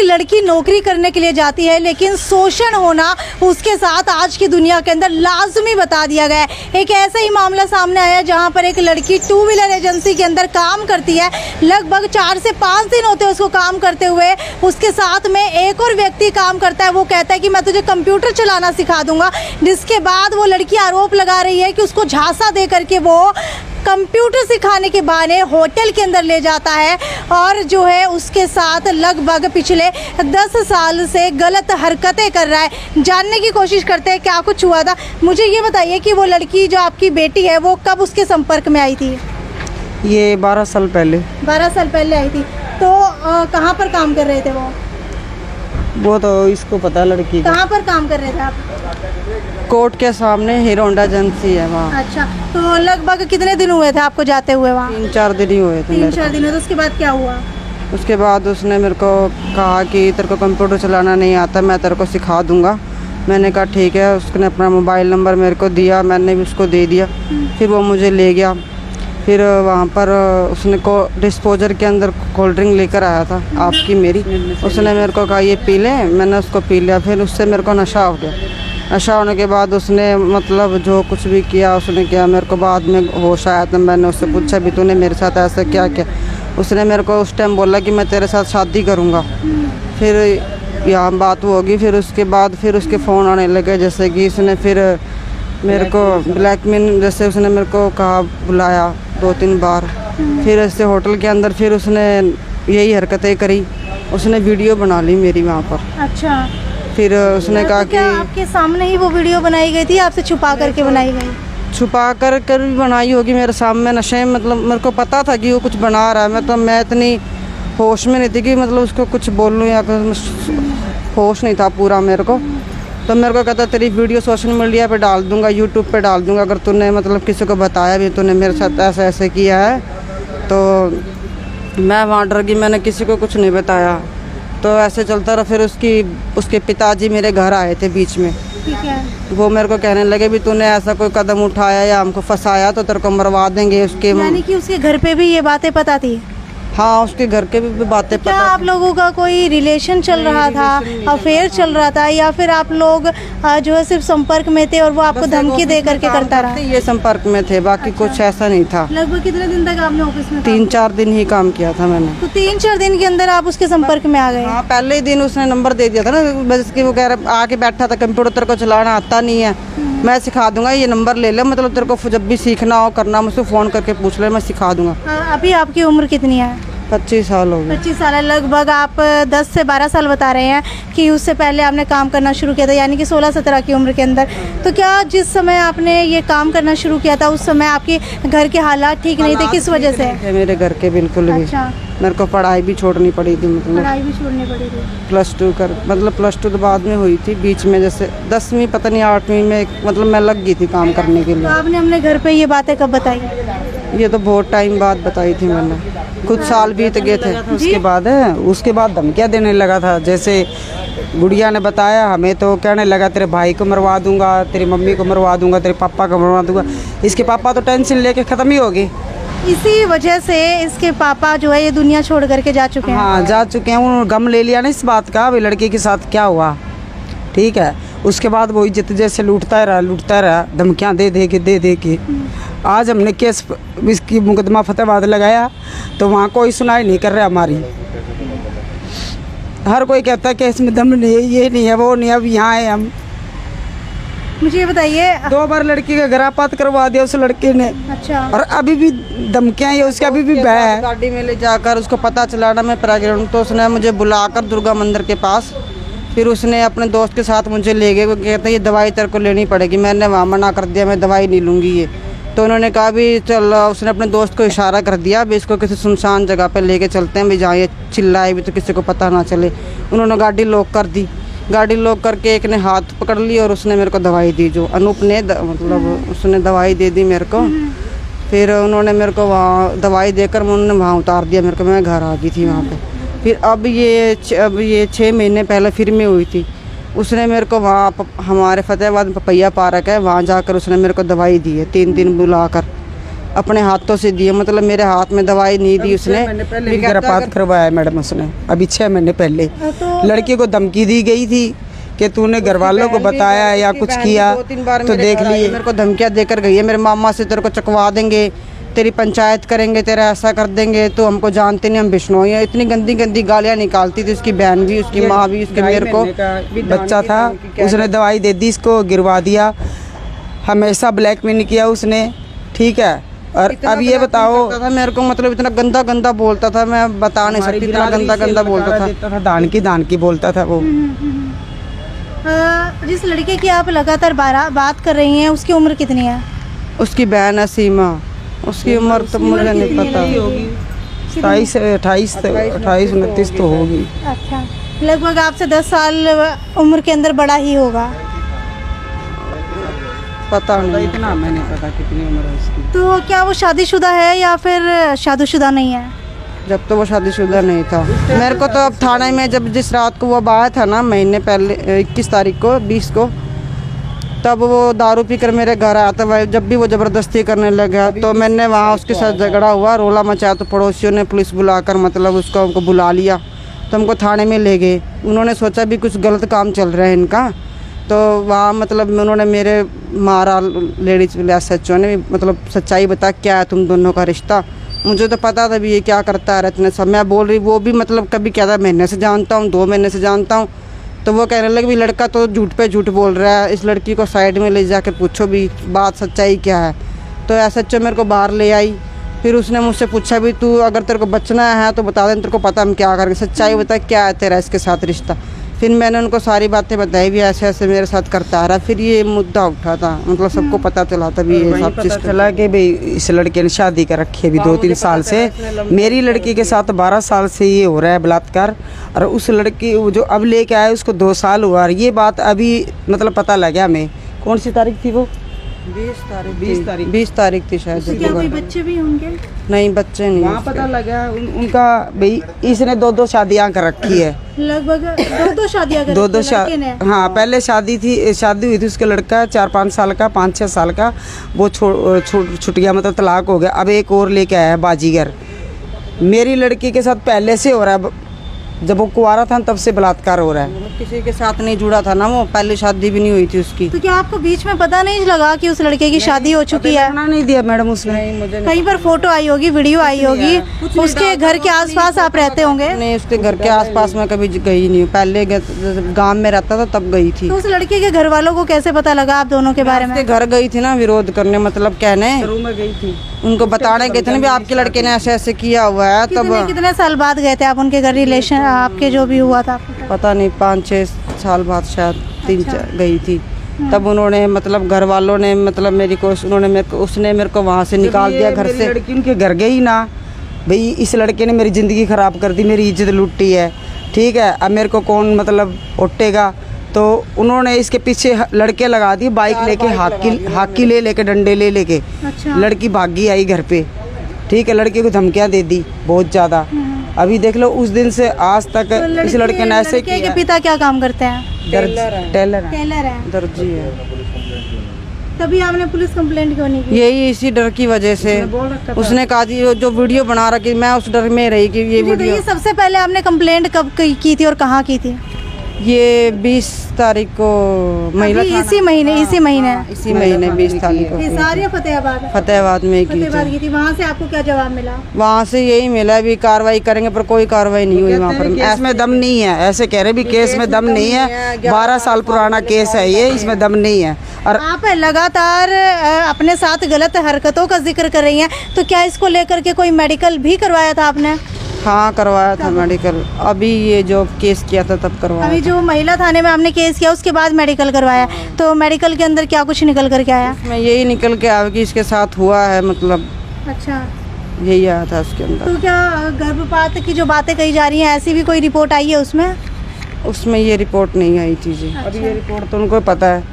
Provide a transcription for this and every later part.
लड़की नौकरी करने के लिए जाती है, लेकिन शोषण होना उसके साथ आज की दुनिया के अंदर लाजमी बता दिया गया है। एक ऐसा ही मामला सामने आया जहां पर एक लड़की 2 व्हीलर एजेंसी के अंदर काम करती है। लगभग 4 से 5 दिन होते हैं उसको काम करते हुए। उसके साथ में एक और व्यक्ति काम करता है, वो कहता है कि मैं तुझे कंप्यूटर चलाना सिखा दूंगा, जिसके बाद वो लड़की आरोप लगा रही है कि उसको झांसा दे करके वो कंप्यूटर सिखाने के बहाने होटल के अंदर ले जाता है और जो है उसके साथ लगभग पिछले 10 साल से गलत हरकतें कर रहा है। जानने की कोशिश करते हैं क्या कुछ हुआ था। मुझे ये बताइए कि वो लड़की जो आपकी बेटी है वो कब उसके संपर्क में आई थी? ये 12 साल पहले। 12 साल पहले आई थी। तो कहाँ पर काम कर रहे थे वो तो इसको पता, लड़की कहाँ पर काम कर रहे थे आप? कोर्ट के सामने हीरो होंडा एजेंसी है वहाँ। अच्छा, तो लगभग कितने दिन हुए थे आपको जाते हुए वहाँ? 3-4 दिन ही हुए थे। 3-4 दिन हुए। तो उसके बाद क्या हुआ? उसके बाद उसने मेरे को कहा कि तेरे को कंप्यूटर चलाना नहीं आता, मैं तेरे को सिखा दूंगा। मैंने कहा ठीक है। उसने अपना मोबाइल नंबर मेरे को दिया, मैंने भी उसको दे दिया। फिर वो मुझे ले गया। फिर वहाँ पर उसने को डिस्पोजर के अंदर कोल्ड ड्रिंक लेकर आया था, आपकी मेरी। उसने मेरे को कहा ये पी ले, मैंने उसको पी लिया। फिर उससे मेरे को नशा हो गया। नशा होने के बाद उसने मतलब जो कुछ भी किया उसने किया। मेरे को बाद में होश आया तो मैंने उससे पूछा भी तूने मेरे साथ ऐसा क्या किया? उसने मेरे को उस टाइम बोला कि मैं तेरे साथ शादी करूँगा। फिर यहाँ बात होगी। फिर उसके बाद फिर उसके फ़ोन आने लगे, जैसे कि उसने फिर मेरे को ब्लैकमेल, जैसे उसने मेरे को कहा, बुलाया 2-3 बार। फिर ऐसे होटल के अंदर फिर उसने यही हरकतें करी। उसने वीडियो बना ली मेरी वहाँ पर। अच्छा, फिर उसने कहा कि आपके सामने ही वो वीडियो बनाई गई थी, आपसे छुपा करके बनाई गई? छुपा कर भी बनाई होगी मेरे सामने, नशे में। मतलब मेरे को पता था कि वो कुछ बना रहा है। मैं इतनी होश में नहीं थी कि मतलब उसको कुछ बोलूँ या होश नहीं था पूरा मेरे को। तो मेरे को कहता तेरी वीडियो सोशल मीडिया पे डाल दूंगा, यूट्यूब पे डाल दूंगा, अगर तूने मतलब किसी को बताया भी तूने मेरे साथ ऐसे ऐसे किया है। तो मैं वहाँ डर गई, मैंने किसी को कुछ नहीं बताया। तो ऐसे चलता रहा। फिर उसके पिताजी मेरे घर आए थे बीच में। ठीक है। वो मेरे को कहने लगे भी तूने ऐसा कोई कदम उठाया या हमको फंसाया तो तेरे को मरवा देंगे। यानी कि उसके घर पे भी ये बातें पता थी? हाँ, उसके घर के भी बातें पता। क्या आप लोगों का कोई रिलेशन चल रहा था, अफेयर चल रहा था, या फिर आप लोग जो है सिर्फ संपर्क में थे और वो आपको धमकी दे करके करता रहा? ये संपर्क में थे, बाकी अच्छा। कुछ ऐसा नहीं था। लगभग कितने दिन तक आपने ऑफिस में? 3-4 दिन ही काम किया था मैंने। तो 3-4 दिन के अंदर आप उसके संपर्क में आ गए? हाँ, पहले ही दिन उसने नंबर दे दिया था ना, बस कि वो कह रहा आके बैठा था, कंप्यूटर तेरे को चलाना आता नहीं है, मैं सिखा दूंगा, ये नंबर ले ले, मतलब तेरे को जब भी सीखना हो करना मुझसे फ़ोन करके पूछ ले, मैं सिखा दूंगा। अभी आपकी उम्र कितनी है? 25 साल हो गए। 25 साल है। लगभग आप 10 से 12 साल बता रहे हैं कि उससे पहले आपने काम करना शुरू किया था, यानी कि 16-17 की उम्र के अंदर। तो क्या जिस समय आपने ये काम करना शुरू किया था उस समय आपके घर के हालात ठीक नहीं थे? किस वजह से? मेरे घर के बिल्कुल भी। अच्छा। मेरे को पढ़ाई भी छोड़नी पड़ी थी। मतलब पढ़ाई भी छोड़नी पड़ी थी? +2 कर, मतलब +2 तो बाद में हुई थी, बीच में जैसे 10वीं पता नहीं 8वीं में मतलब मैं लग गई थी काम करने के लिए। तो आपने अपने घर पे ये बातें कब बताई? ये तो बहुत टाइम बाद बताई थी मैंने, कुछ साल बीत गए थे। उसके बाद धमकियाँ देने लगा था। जैसे गुड़िया ने बताया हमें, तो कहने लगा तेरे भाई को मरवा दूंगा, तेरी मम्मी को मरवा दूंगा, तेरे पापा को मरवा दूंगा। इसके पापा तो टेंशन लेके ख़त्म ही हो गए। इसी वजह से इसके पापा जो है ये दुनिया छोड़ करके जा चुके हैं? हाँ, जा चुके हैं। उन्होंने गम ले लिया ना इस बात का, भाई लड़के के साथ क्या हुआ। ठीक है, उसके बाद वो इज्जत जैसे लूटता रहा, धमकियाँ दे के। आज हमने केस इसकी मुकदमा फतेहाबाद लगाया तो वहाँ कोई सुनाई नहीं कर रहा हमारी। हर कोई कहता है कि इसमें दम नहीं है, ये नहीं है, वो नहीं है। अब यहाँ है हम। मुझे ये बताइए, 2 बार लड़की का गरापात करवा दिया उस लड़के ने। अच्छा। और अभी भी धमकियाँ है, उसके अभी भी भय है। गाड़ी में ले जाकर उसको पता चला ना मैं प्रेग्नेंट, तो उसने मुझे बुलाकर दुर्गा मंदिर के पास, फिर उसने अपने दोस्त के साथ मुझे ले गए। वो कहते ये दवाई तेरे को लेनी पड़ेगी। मैंने वहाँ मना कर दिया, मैं दवाई नहीं लूँगी ये। तो उन्होंने कहा भी चल, उसने अपने दोस्त को इशारा कर दिया भी इसको किसी सुनसान जगह पे लेके चलते हैं भी जहाँ ये चिल्लाए भी तो किसी को पता ना चले। उन्होंने गाड़ी लॉक कर दी। गाड़ी लॉक करके एक ने हाथ पकड़ ली और उसने मेरे को दवाई दी, जो अनूप ने मतलब उसने दवाई दे दी मेरे को। फिर उन्होंने मेरे को वहाँ दवाई देकर उन्होंने वहाँ उतार दिया मेरे को। मैं घर आ गई थी वहाँ पे। फिर अब ये 6 महीने पहले फिर मैं हुई थी। उसने मेरे को वहाँ हमारे फतेहाबाद में पपैया पार्क है, वहाँ जाकर उसने मेरे को दवाई दी है 3 दिन बुलाकर। अपने हाथों से दिए, मतलब मेरे हाथ में दवाई नहीं दी उसने। मैंने पहले गर्भपात करवाया मैडम उसने, अभी 6 महीने पहले। लड़की को धमकी दी गई थी कि तूने घर वालों को बताया या कुछ किया तो देख लिए। मेरे को धमकियाँ देकर गई है, मेरे मामा से तेरे को चकवा देंगे, तेरी पंचायत करेंगे, तेरा ऐसा कर देंगे, तो हमको जानते नहीं, हम बिश्नोई हैं। इतनी गंदी गंदी गालियाँ निकालती थी, उसकी बहन भी, उसकी माँ भी, उसके मेरे को बच्चा था उसने दवाई दे दी, इसको गिरवा दिया, हमेशा ब्लैकमेल किया उसने, ठीक है। और अब ये बताओ था मेरे को, मतलब इतना गंदा गंदा बोलता था, मैं बता नहीं सकती, इतना गंदा गंदा बोलता था। दान की बोलता था वो। जिस लड़के की आप लगातार बात कर रही हैं उसकी उम्र कितनी है? उसकी बहन है सीमा, उसकी उम्र तो मुझे नहीं पता, 27 28 29 तो होगी। अच्छा, लगभग आपसे 10 साल उम्र के अंदर बड़ा ही होगा। पता नहीं, इतना मैं नहीं पता कितनी उम्र है उसकी। तो क्या वो शादीशुदा है या फिर शादीशुदा नहीं है? जब तो वो शादीशुदा नहीं था। मेरे को तो अब थाने में जब जिस रात को वो अब आया था ना, महीने पहले 21 तारीख को 20 को, तब वो दारू पीकर मेरे घर आया था। जब भी वो ज़बरदस्ती करने लगा तो मैंने वहाँ उसके साथ झगड़ा हुआ, रोला मचाया, तो पड़ोसियों ने पुलिस बुलाकर मतलब उसको हमको बुला लिया, तो हमको थाने में ले गए। उन्होंने सोचा भी कुछ गलत काम चल रहा है इनका, तो वहाँ मतलब उन्होंने मेरे मारा, लेडीज SHO ने मतलब सच्चाई बता क्या है तुम दोनों का रिश्ता। मुझे तो पता था भी ये क्या करता है इतने सब। मैं बोल रही, वो भी मतलब कभी कहता महीने से जानता हूँ, 2 महीने से जानता हूँ, तो वो कहने लगे भी लड़का तो झूठ पे झूठ बोल रहा है, इस लड़की को साइड में ले जाकर पूछो भी बात सच्चाई क्या है। तो SHO मेरे को बाहर ले आई, फिर उसने मुझसे पूछा भी तू अगर तेरे को बचना है तो बता दे, तेरे को पता हम क्या करेंगे, सच्चाई बता क्या है तेरा इसके साथ रिश्ता। फिर मैंने उनको सारी बातें बताई भी ऐसे ऐसे मेरे साथ करता आ रहा। फिर ये मुद्दा उठा था, मतलब सबको पता चला था भी ये सब चीज़ चला कि भाई इस लड़के ने शादी कर रखी है अभी 2-3 साल से। मेरी लड़की के साथ 12 साल से ये हो रहा है बलात्कार, और उस लड़की जो अब लेके आए उसको 2 साल हुआ। और ये बात अभी मतलब पता लगा हमें, कौन सी तारीख थी वो? 20 तारीख थी शायद। क्या कोई बच्चे भी होंगे? नहीं, बच्चे नहीं। वहाँ पता लगा उनका भाई इसने 2-2 शादियाँ कर रखी है, लगभग 2-2 शादियाँ कर 2-2 हाँ, पहले शादी हुई थी उसके लड़का 4-5 साल का, 5-6 साल का, वो छूट गया, मतलब तलाक हो गया। अब एक और लेके आया है बाजीगर। मेरी लड़की के साथ पहले से हो रहा है, जब वो कुंवारा था तब से बलात्कार हो रहा है। किसी के साथ नहीं जुड़ा था ना, वो पहले शादी भी नहीं हुई थी उसकी। तो क्या आपको बीच में पता नहीं लगा कि उस लड़के की शादी हो चुकी है? नहीं दिया मैडम उसने। मुझे कहीं पर फोटो आई होगी, वीडियो आई होगी, उसके घर के आसपास आप रहते होंगे? नहीं, उसके घर के आसपास मैं कभी गई नहीं हूँ, पहले गांव में रहता था तब गई थी। तो उस लड़के के घर वालों को कैसे पता लगा आप दोनों के बारे में? घर गई थी ना विरोध करने, मतलब कहने गई थी, उनको बताने गए थे ना भी आपके लड़के ने ऐसे ऐसे किया हुआ है। तब कितने साल बाद गए थे आप उनके घर? रिलेशन आपके जो भी हुआ था पता नहीं, 5-6 साल बाद शायद 3-4 गई थी। तब उन्होंने मतलब घर वालों ने मतलब उसने मेरे को वहाँ से निकाल दिया घर से। लड़की उनके घर गई ना, भाई इस लड़के ने मेरी ज़िंदगी ख़राब कर दी, मेरी इज्जत लूटी है, ठीक है, अब मेरे को कौन मतलब उठेगा। तो उन्होंने इसके पीछे लड़के लगा दिए, बाइक लेके हाकी लेके डंडे लेके। अच्छा। लड़की भागी आई घर पे, ठीक है, लड़के को धमकियाँ दे दी बहुत ज़्यादा। अभी देख लो उस दिन से आज तक तो इस लड़के ने ऐसे किया। के पिता क्या काम करते हैं? टेलर है, दर्जी है। तभी आपने पुलिस कंप्लेंट क्यों नहीं की? यही इसी डर की वजह से उसने कहा थी, जो वीडियो बना रहा कि मैं उस डर में रही कि ये वीडियो। ये सबसे पहले आपने कंप्लेंट कब की थी और कहाँ की थी? ये 20 तारीख को महिला इसी महीने 20 तारीख को फतेहाबाद में की थी। वहाँ से आपको क्या जवाब मिला? वहाँ से यही मिला भी कार्रवाई करेंगे, पर कोई कार्रवाई नहीं हुई वहाँ पर। केस में दम नहीं है, ऐसे कह रहे भी केस में दम नहीं है, 12 साल पुराना केस है ये, इसमें दम नहीं है। और आप लगातार अपने साथ गलत हरकतों का जिक्र कर रही हैं, तो क्या इसको लेकर के कोई मेडिकल भी करवाया था आपने? हाँ, करवाया था मेडिकल, अभी ये जो केस किया था तब करवाया। अभी जो महिला थाने में आपने केस किया उसके बाद मेडिकल करवाया, तो मेडिकल के अंदर क्या कुछ निकल कर के आया? मैं यही निकल के आया कि इसके साथ हुआ है, मतलब अच्छा, यही आया था उसके अंदर। तो क्या गर्भपात की जो बातें कही जा रही हैं, ऐसी भी कोई रिपोर्ट आई है उसमें? उसमें ये रिपोर्ट नहीं आई थी जी। अभी ये रिपोर्ट तो उनको पता है,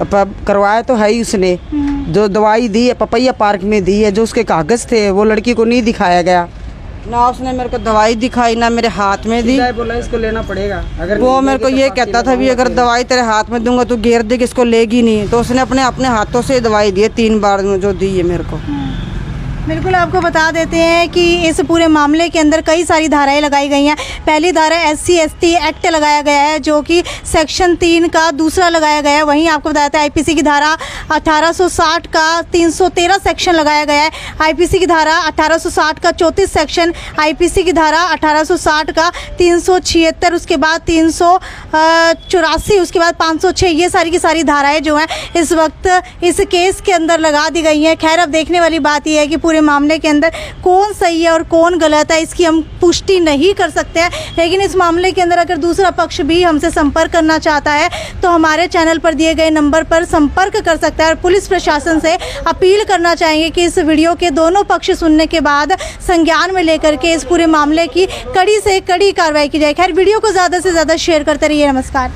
अब करवाया तो है ही उसने। जो दवाई दी है पपैया पार्क में दी है, जो उसके कागज थे वो लड़की को नहीं दिखाया गया ना, उसने मेरे को दवाई दिखाई ना मेरे हाथ में दी। बोला इसको लेना पड़ेगा, अगर वो मेरे को ये कहता था भी अगर दवाई तेरे हाथ में दूंगा तो घेर दे कि इसको लेगी नहीं, तो उसने अपने हाथों से दवाई दी है 3 बार जो दी है मेरे को। बिल्कुल, आपको बता देते हैं कि इस पूरे मामले के अंदर कई सारी धाराएं लगाई गई हैं। पहली धारा SC/ST एक्ट लगाया गया है, जो कि सेक्शन 3 का दूसरा लगाया गया है। वहीं आपको बताते हैं IPC की धारा 1860 का 313 सेक्शन लगाया गया है। IPC की धारा 1860 का 34 सेक्शन, IPC की धारा 1860 का 376, उसके बाद 384, उसके बाद 506, ये सारी की सारी धाराएं जो हैं इस वक्त इस केस के अंदर लगा दी गई हैं। खैर, अब देखने वाली बात यह है कि पूरे मामले के अंदर कौन सही है और कौन गलत है, इसकी हम पुष्टि नहीं कर सकते हैं। लेकिन इस मामले के अंदर अगर दूसरा पक्ष भी हमसे संपर्क करना चाहता है तो हमारे चैनल पर दिए गए नंबर पर संपर्क कर सकता है। और पुलिस प्रशासन से अपील करना चाहेंगे कि इस वीडियो के दोनों पक्ष सुनने के बाद संज्ञान में लेकर के इस पूरे मामले की कड़ी से कड़ी कार्रवाई की जाए। खैर, वीडियो को ज़्यादा से ज़्यादा शेयर करते रहिए। नमस्कार।